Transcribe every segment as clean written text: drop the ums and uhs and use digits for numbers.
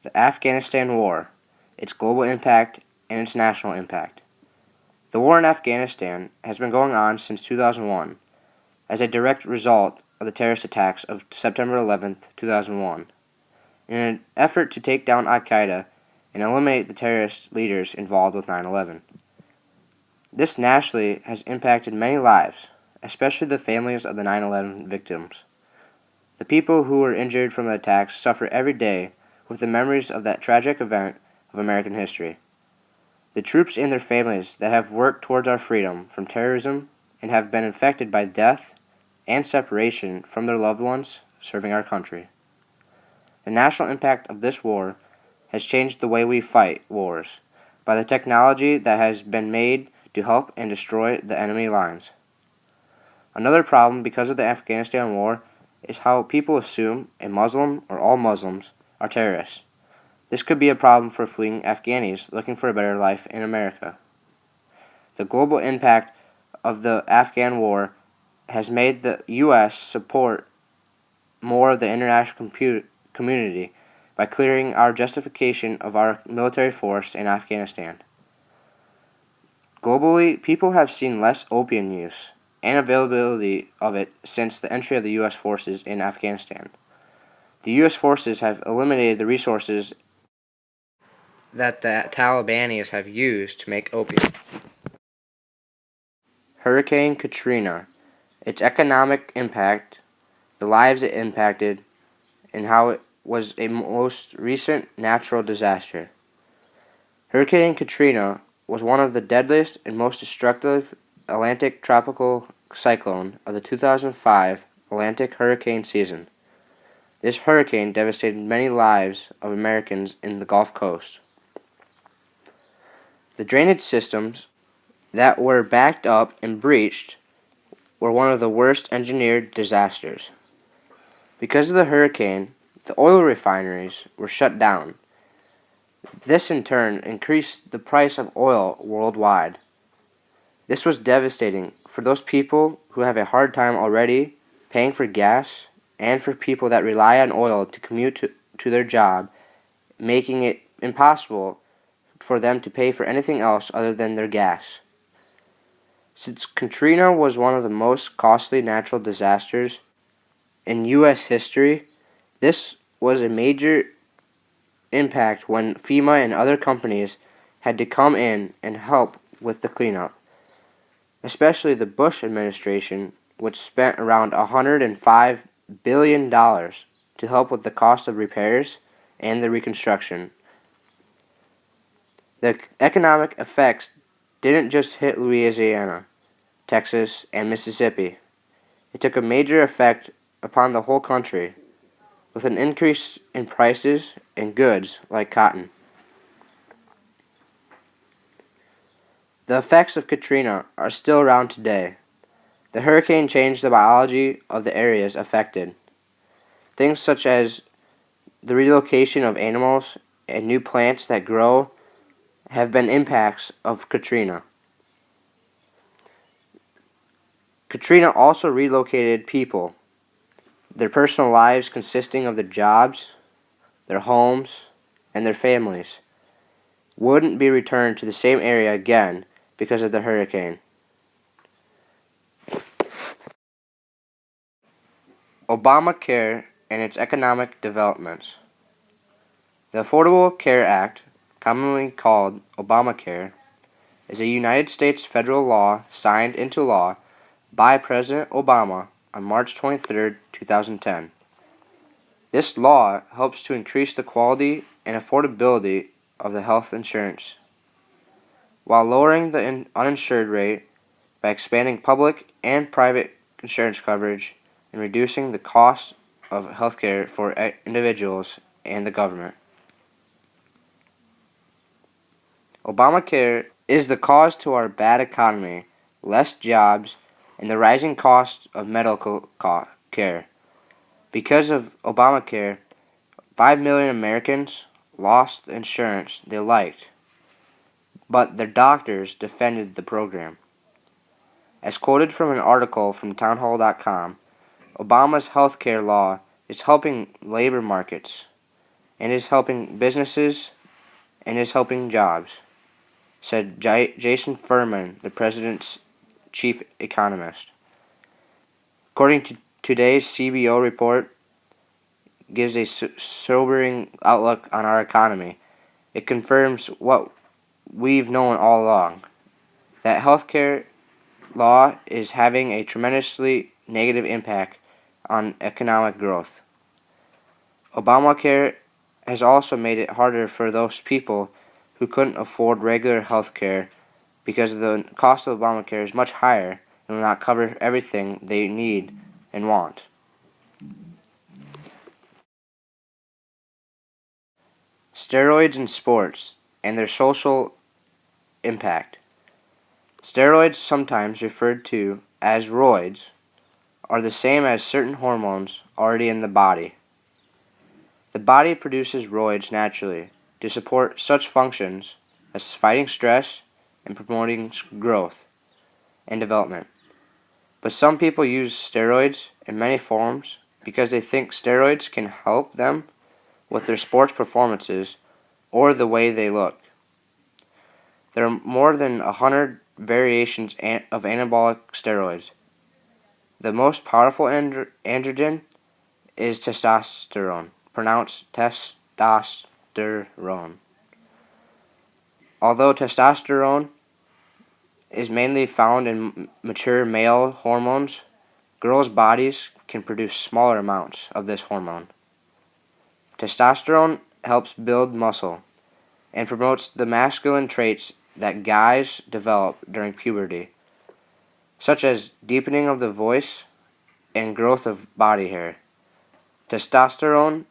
The Afghanistan War, its global impact, and its national impact. The war in Afghanistan has been going on since 2001 as a direct result of the terrorist attacks of September 11th, 2001, in an effort to take down Al-Qaeda and eliminate the terrorist leaders involved with 9/11. This nationally has impacted many lives, especially the families of the 9/11 victims. The people who were injured from the attacks suffer every day with the memories of that tragic event of American history. The troops and their families that have worked towards our freedom from terrorism and have been infected by death and separation from their loved ones serving our country. The national impact of this war has changed the way we fight wars by the technology that has been made to help and destroy the enemy lines. Another problem because of the Afghanistan war is how people assume a Muslim or all Muslims are terrorists. This could be a problem for fleeing Afghanis looking for a better life in America. The global impact of the Afghan war has made the U.S. support more of the international community by clearing our justification of our military force in Afghanistan. Globally, people have seen less opium use and availability of it since the entry of the U.S. forces in Afghanistan. The U.S. forces have eliminated the resources that the Talibanis have used to make opium. Hurricane Katrina, its economic impact, the lives it impacted, and how it was a most recent natural disaster. Hurricane Katrina was one of the deadliest and most destructive Atlantic tropical cyclone of the 2005 Atlantic hurricane season. This hurricane devastated many lives of Americans in the Gulf Coast. The drainage systems that were backed up and breached were one of the worst engineered disasters. Because of the hurricane, the oil refineries were shut down. This in turn increased the price of oil worldwide. This was devastating for those people who have a hard time already paying for gas and for people that rely on oil to commute to their job, making it impossible for them to pay for anything else other than their gas. Since Katrina was one of the most costly natural disasters in U.S. history, this was a major impact when FEMA and other companies had to come in and help with the cleanup, especially the Bush administration, which spent around $105 billion to help with the cost of repairs and the reconstruction. The economic effects didn't just hit Louisiana, Texas, and Mississippi. It took a major effect upon the whole country, with an increase in prices in goods like cotton. The effects of Katrina are still around today. The hurricane changed the biology of the areas affected. Things such as the relocation of animals and new plants that grow have been impacts of Katrina. Katrina also relocated people, their personal lives consisting of their jobs, their homes, and their families wouldn't be returned to the same area again because of the hurricane. Obamacare and its economic developments. The Affordable Care Act, commonly called Obamacare, is a United States federal law signed into law by President Obama on March 23, 2010. This law helps to increase the quality and affordability of the health insurance, while lowering the uninsured rate by expanding public and private insurance coverage and reducing the cost of healthcare for individuals and the government. Obamacare is the cause to our bad economy, less jobs, and the rising cost of medical care. Because of Obamacare, 5 million Americans lost the insurance they liked, but their doctors defended the program. As quoted from an article from townhall.com, Obama's health care law is helping labor markets and is helping businesses and is helping jobs, said Jason Furman, the president's chief economist. According to today's CBO report, gives a sobering outlook on our economy. It confirms what we've known all along, that healthcare law is having a tremendously negative impact on economic growth. Obamacare has also made it harder for those people who couldn't afford regular health care because the cost of Obamacare is much higher and will not cover everything they need and want. Steroids in sports and their social impact. Steroids, sometimes referred to as roids, are the same as certain hormones already in the body. The body produces roids naturally to support such functions as fighting stress and promoting growth and development. But some people use steroids in many forms because they think steroids can help them with their sports performances or the way they look. There are more than 100 variations of anabolic steroids. The most powerful androgen is testosterone, pronounced testosterone. Although testosterone is mainly found in mature male hormones, girls' bodies can produce smaller amounts of this hormone. Testosterone helps build muscle and promotes the masculine traits that guys develop during puberty, such as deepening of the voice and growth of body hair. Testosterone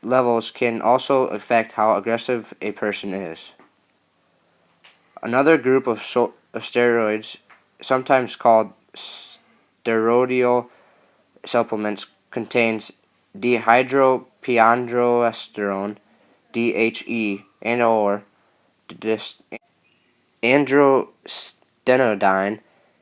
levels can also affect how aggressive a person is. Another group of steroids, sometimes called steroidal supplements, contains dihydroepiandrosterone, DHE, and or androstenedione,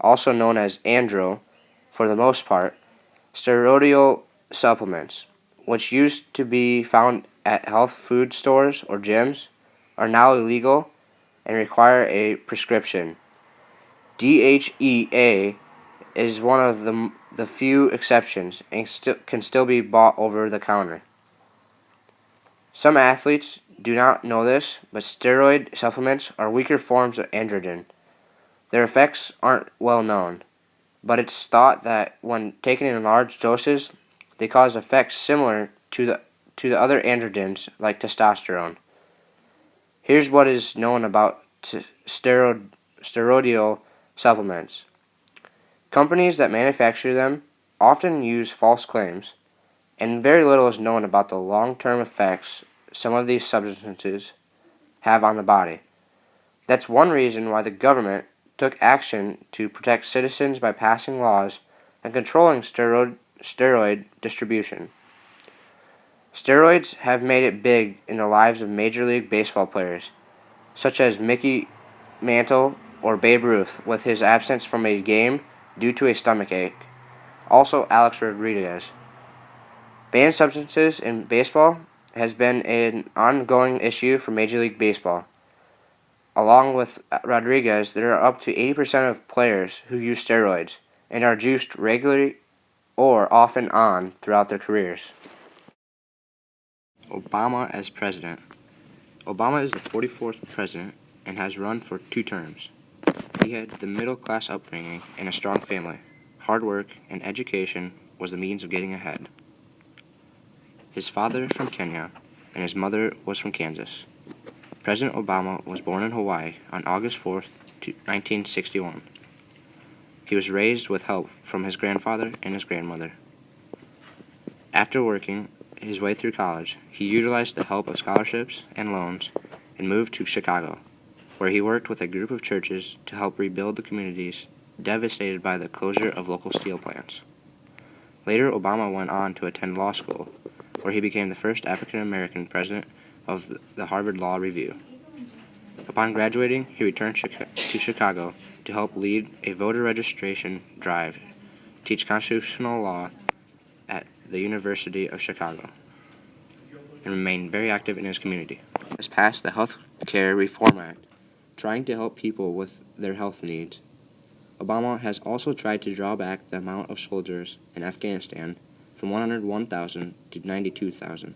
also known as andro, for the most part. Steroidal supplements, which used to be found at health food stores or gyms, are now illegal and require a prescription. DHEA is one of the few exceptions and can still be bought over the counter. Some athletes do not know this, but steroid supplements are weaker forms of androgen. Their effects aren't well known, but it's thought that when taken in large doses, they cause effects similar to the other androgens like testosterone. Here's what is known about steroidal supplements. Companies that manufacture them often use false claims, and very little is known about the long-term effects some of these substances have on the body. That's one reason why the government took action to protect citizens by passing laws and controlling steroid distribution. Steroids have made it big in the lives of Major League Baseball players, such as Mickey Mantle or Babe Ruth, with his absence from a game due to a stomach ache. Also, Alex Rodriguez. Banned substances in baseball has been an ongoing issue for Major League Baseball. Along with Rodriguez, there are up to 80% of players who use steroids and are juiced regularly or off and on throughout their careers. Obama as president. Obama is the 44th president and has run for 2 terms. He had the middle-class upbringing and a strong family. Hard work and education was the means of getting ahead. His father from Kenya and his mother was from Kansas. President Obama was born in Hawaii on August 4, 1961. He was raised with help from his grandfather and his grandmother. After working his way through college, he utilized the help of scholarships and loans and moved to Chicago, where he worked with a group of churches to help rebuild the communities devastated by the closure of local steel plants. Later, Obama went on to attend law school, where he became the first African American president of the Harvard Law Review. Upon graduating, he returned to Chicago to help lead a voter registration drive, teach constitutional law at the University of Chicago. and remained very active in his community. He has passed the Health Care Reform Act, trying to help people with their health needs. Obama has also tried to draw back the amount of soldiers in Afghanistan from 101,000 to 92,000.